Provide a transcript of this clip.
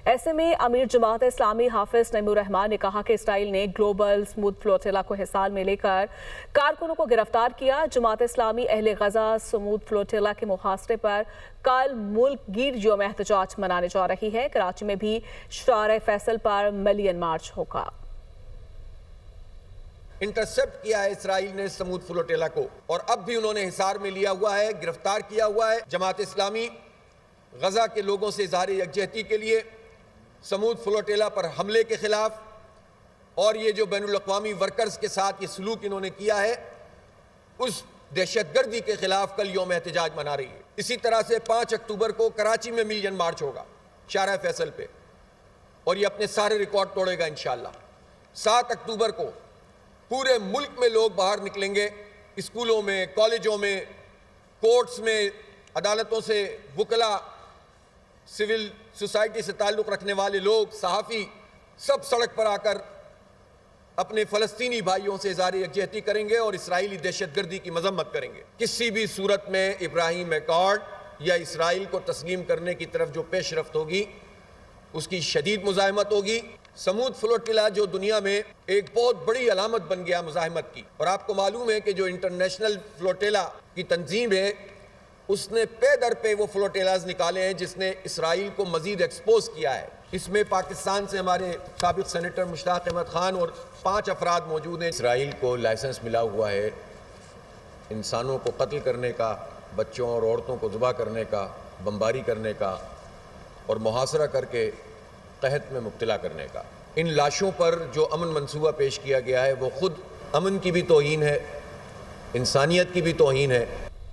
ایسے میں امیر جماعت اسلامی حافظ نعیم الرحمان نے کہا کہ اسرائیل نے گلوبل سموتھ فلوٹیلا کو حصار میں لے کر کارکنوں کو گرفتار کیا۔ جماعت اسلامی اہل غزہ سموتھ فلوٹیلا کے محاصرے پر کل ملک گیر یوم احتجاج منانے جا رہی ہے۔ کراچی میں بھی شارع فیصل پر ملین مارچ ہوگا۔ انٹرسپٹ کیا ہے اسرائیل نے سموتھ فلوٹیلا کو، اور اب بھی انہوں نے حصار میں لیا ہوا ہے، گرفتار کیا ہوا ہے۔ جماعت اسلامی غزہ کے لوگوں سے اظہار یکجہتی کے لیے سموتھ فلوٹیلا پر حملے کے خلاف اور یہ جو بین الاقوامی ورکرز کے ساتھ یہ سلوک انہوں نے کیا ہے، اس دہشت گردی کے خلاف کل یوم احتجاج منا رہی ہے۔ اسی طرح سے 5 اکتوبر کو کراچی میں ملین مارچ ہوگا شارع فیصل پہ، اور یہ اپنے سارے ریکارڈ توڑے گا انشاءاللہ۔ 7 اکتوبر کو پورے ملک میں لوگ باہر نکلیں گے، اسکولوں میں، کالجوں میں، کورٹس میں، عدالتوں سے وکلا، سول سوسائٹی سے تعلق رکھنے والے لوگ، صحافی، سب سڑک پر آ کر اپنے فلسطینی بھائیوں سے اظہار یکجہتی کریں گے اور اسرائیلی دہشت گردی کی مذمت کریں گے۔ کسی بھی صورت میں ابراہیم ایکارڈ یا اسرائیل کو تسلیم کرنے کی طرف جو پیش رفت ہوگی اس کی شدید مزاحمت ہوگی۔ سموتھ فلوٹیلا جو دنیا میں ایک بہت بڑی علامت بن گیا مزاحمت کی، اور آپ کو معلوم ہے کہ جو انٹرنیشنل فلوٹیلا کی تنظیم ہے اس نے پے در پہ وہ فلوٹیلاز نکالے ہیں جس نے اسرائیل کو مزید ایکسپوز کیا ہے۔ اس میں پاکستان سے ہمارے سابق سینیٹر مشتاق احمد خان اور 5 افراد موجود ہیں۔ اسرائیل کو لائسنس ملا ہوا ہے انسانوں کو قتل کرنے کا، بچوں اور عورتوں کو ذبح کرنے کا، بمباری کرنے کا اور محاصرہ کر کے قحط میں مبتلا کرنے کا۔ ان لاشوں پر جو امن منصوبہ پیش کیا گیا ہے وہ خود امن کی بھی توہین ہے، انسانیت کی بھی توہین ہے۔